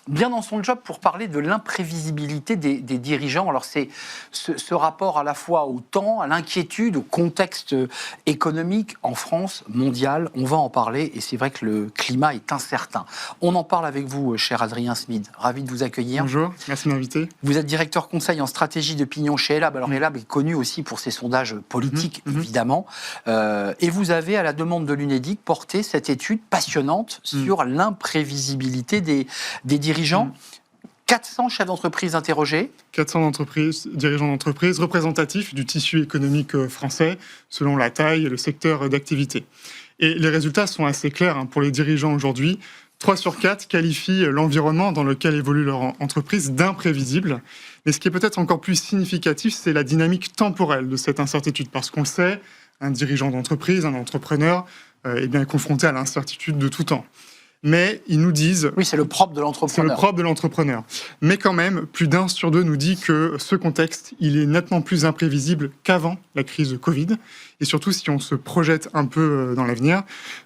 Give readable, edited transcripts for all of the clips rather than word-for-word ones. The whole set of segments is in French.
bien dans son job pour parler de l'imprévisibilité des dirigeants. Alors c'est ce rapport à la fois au temps, à l'inquiétude, au contexte économique en France, mondial. On va en parler et c'est vrai que le climat est incertain. On en parle avec vous, cher Adrien Smid. Ravi de vous accueillir. Bonjour, merci de m'inviter. Vous êtes directeur conseil en stratégie d'opinion chez Ellab. Alors Ellab est connu aussi pour ses sondages politiques, évidemment. Et vous avez, à la demande de l'UNEDIC, porté cette étude passionnante sur l'imprévisibilité des dirigeants. 400 chefs d'entreprise interrogés. 400 dirigeants d'entreprise représentatifs du tissu économique français, selon la taille et le secteur d'activité. Et les résultats sont assez clairs pour les dirigeants aujourd'hui. 3 sur 4 qualifient l'environnement dans lequel évolue leur entreprise d'imprévisible. Mais ce qui est peut-être encore plus significatif, c'est la dynamique temporelle de cette incertitude. Parce qu'on le sait, un dirigeant d'entreprise, un entrepreneur, est confronté à l'incertitude de tout temps. Mais ils nous disent... Oui, c'est le propre de l'entrepreneur. C'est le propre de l'entrepreneur. Mais quand même, plus d'1 sur 2 nous dit que ce contexte, il est nettement plus imprévisible qu'avant la crise de Covid. Et surtout, si on se projette un peu dans l'avenir,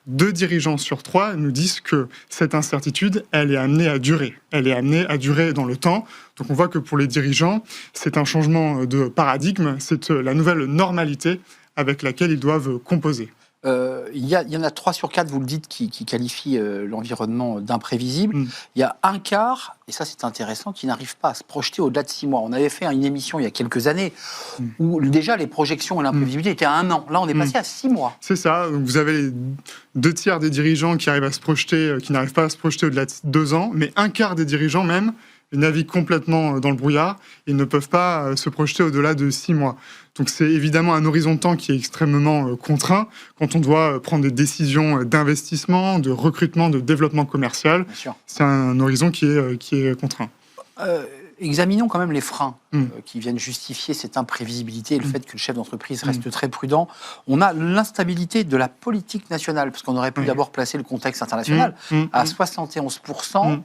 2 dirigeants sur 3 nous disent que cette incertitude, elle est amenée à durer. Elle est amenée à durer dans le temps. Donc on voit que pour les dirigeants, c'est un changement de paradigme. C'est la nouvelle normalité avec laquelle ils doivent composer. Il y en a 3 sur 4, vous le dites, qui qualifient l'environnement d'imprévisible. Il y a un quart, et ça c'est intéressant, qui n'arrive pas à se projeter au-delà de 6 mois. On avait fait une émission il y a quelques années où déjà les projections et l'imprévisibilité étaient à 1 an. Là on est passé à 6 mois. C'est ça, donc vous avez les 2 tiers des dirigeants qui arrivent à se projeter, qui n'arrivent pas à se projeter au-delà de 2 ans, mais un quart des dirigeants même naviguent complètement dans le brouillard et ne peuvent pas se projeter au-delà de 6 mois. Donc c'est évidemment un horizon de temps qui est extrêmement contraint quand on doit prendre des décisions d'investissement, de recrutement, de développement commercial. C'est un horizon qui est contraint. Examinons quand même les freins qui viennent justifier cette imprévisibilité et le fait que le chef d'entreprise reste très prudent. On a l'instabilité de la politique nationale, parce qu'on aurait pu d'abord placer le contexte international à 71%.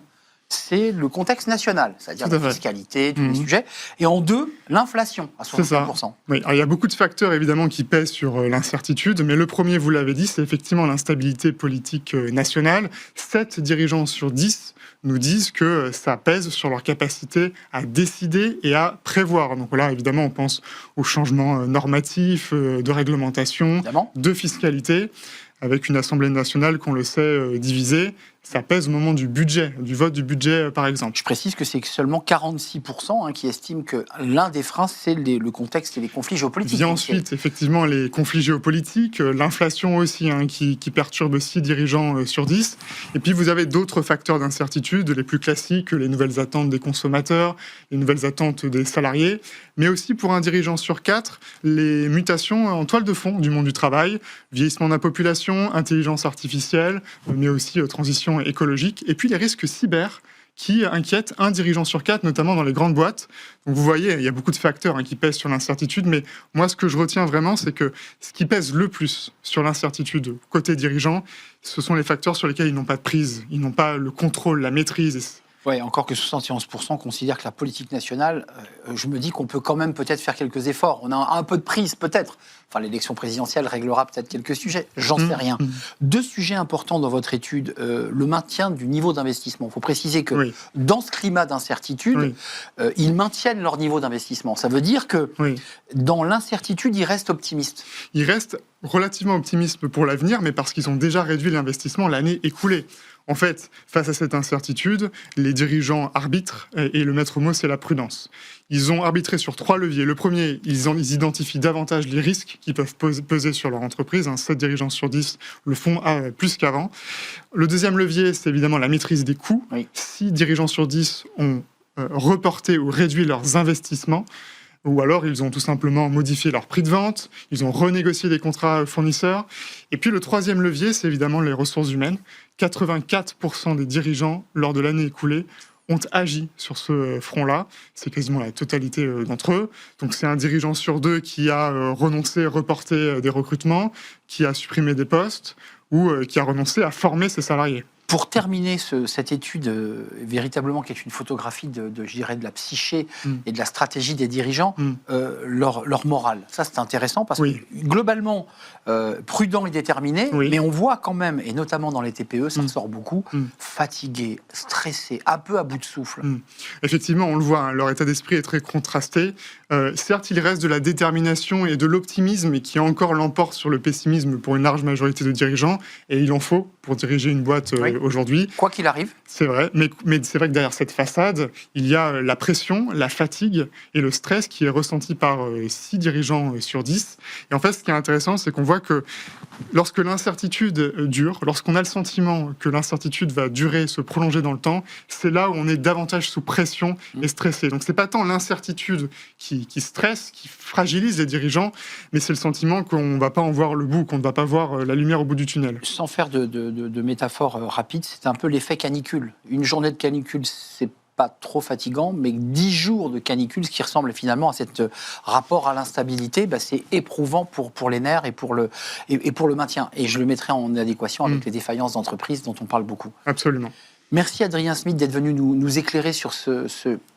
C'est le contexte national, c'est-à-dire la fiscalité, tous les sujets. Et en 2, l'inflation, à 60%. Oui. Alors, il y a beaucoup de facteurs, évidemment, qui pèsent sur l'incertitude, mais le premier, vous l'avez dit, c'est effectivement l'instabilité politique nationale. 7 dirigeants sur 10 nous disent que ça pèse sur leur capacité à décider et à prévoir. Donc là, évidemment, on pense aux changements normatifs, de réglementation, de fiscalité, avec une Assemblée nationale, qu'on le sait, divisée. Ça pèse au moment du budget, du vote du budget, par exemple. Je précise que c'est seulement 46% qui estiment que l'un des freins, c'est le contexte et les conflits géopolitiques. Vient ensuite, effectivement, les conflits géopolitiques, l'inflation aussi, qui perturbe 6 dirigeants sur 10. Et puis, vous avez d'autres facteurs d'incertitude, les plus classiques, les nouvelles attentes des consommateurs, les nouvelles attentes des salariés, mais aussi, pour un dirigeant sur 4, les mutations en toile de fond du monde du travail, vieillissement de la population, intelligence artificielle, mais aussi transition écologique, et puis les risques cyber qui inquiètent un dirigeant sur 4, notamment dans les grandes boîtes. Donc vous voyez, il y a beaucoup de facteurs qui pèsent sur l'incertitude, mais moi ce que je retiens vraiment, c'est que ce qui pèse le plus sur l'incertitude côté dirigeant, ce sont les facteurs sur lesquels ils n'ont pas de prise, ils n'ont pas le contrôle, la maîtrise. Oui, encore que 71% considèrent que la politique nationale, je me dis qu'on peut quand même peut-être faire quelques efforts. On a un peu de prise, peut-être. Enfin, l'élection présidentielle réglera peut-être quelques sujets. J'en sais rien. 2 sujets importants dans votre étude. Le maintien du niveau d'investissement. Il faut préciser que dans ce climat d'incertitude, ils maintiennent leur niveau d'investissement. Ça veut dire que dans l'incertitude, ils restent optimistes. Ils restent relativement optimistes pour l'avenir, mais parce qu'ils ont déjà réduit l'investissement l'année écoulée. En fait, face à cette incertitude, les dirigeants arbitrent et le maître mot, c'est la prudence. Ils ont arbitré sur 3 leviers. Le premier, ils identifient davantage les risques qui peuvent peser sur leur entreprise. 7 dirigeants sur 10 le font plus qu'avant. Le deuxième levier, c'est évidemment la maîtrise des coûts. 6 dirigeants sur 10 ont reporté ou réduit leurs investissements. Ou alors, ils ont tout simplement modifié leur prix de vente, ils ont renégocié des contrats fournisseurs. Et puis, le troisième levier, c'est évidemment les ressources humaines. 84% des dirigeants, lors de l'année écoulée, ont agi sur ce front-là. C'est quasiment la totalité d'entre eux. Donc, c'est un dirigeant sur 2 qui a renoncé, reporté des recrutements, qui a supprimé des postes ou qui a renoncé à former ses salariés. Pour terminer cette étude, véritablement qui est une photographie je dirais, de la psyché et de la stratégie des dirigeants, leur morale. Ça, c'est intéressant parce que globalement, prudent et déterminé, mais on voit quand même, et notamment dans les TPE, ça ressort beaucoup, fatigués, stressés, un peu à bout de souffle. Effectivement, on le voit, hein, leur état d'esprit est très contrasté. Certes, il reste de la détermination et de l'optimisme qui encore l'emporte sur le pessimisme pour une large majorité de dirigeants, et il en faut pour diriger une boîte aujourd'hui. Quoi qu'il arrive. C'est vrai, mais c'est vrai que derrière cette façade, il y a la pression, la fatigue et le stress qui est ressenti par 6 dirigeants sur 10. Et en fait, ce qui est intéressant, c'est qu'on voit que lorsque l'incertitude dure, lorsqu'on a le sentiment que l'incertitude va durer, se prolonger dans le temps, c'est là où on est davantage sous pression et stressé. Donc c'est pas tant l'incertitude qui stresse, qui fragilise les dirigeants, mais c'est le sentiment qu'on ne va pas en voir le bout, qu'on ne va pas voir la lumière au bout du tunnel. Sans faire de métaphore rapide, c'est un peu l'effet canicule. Une journée de canicule, c'est pas trop fatigant, mais 10 jours de canicule, ce qui ressemble finalement à ce rapport à l'instabilité, c'est éprouvant pour les nerfs et pour le maintien. Et je le mettrai en adéquation avec les défaillances d'entreprise dont on parle beaucoup. Absolument. Merci Adrien Smith d'être venu nous éclairer sur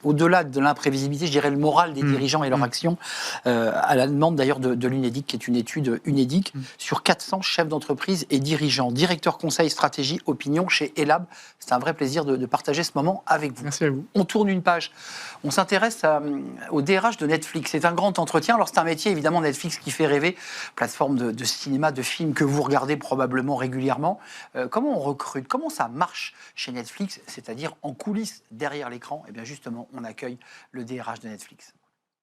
au-delà de l'imprévisibilité, je dirais le moral des dirigeants et leur action, à la demande d'ailleurs de l'UNEDIC, qui est une étude UNEDIC sur 400 chefs d'entreprise et dirigeants, directeur conseil stratégie opinion chez Elab. C'est un vrai plaisir de partager ce moment avec vous. Merci à vous. On tourne une page. On s'intéresse au DRH de Netflix. C'est un grand entretien. Alors c'est un métier évidemment Netflix qui fait rêver, plateforme de cinéma, de films que vous regardez probablement régulièrement. Comment on recrute? Comment ça marche chez Netflix, c'est-à-dire en coulisses, derrière l'écran? Et bien justement, on accueille le DRH de Netflix.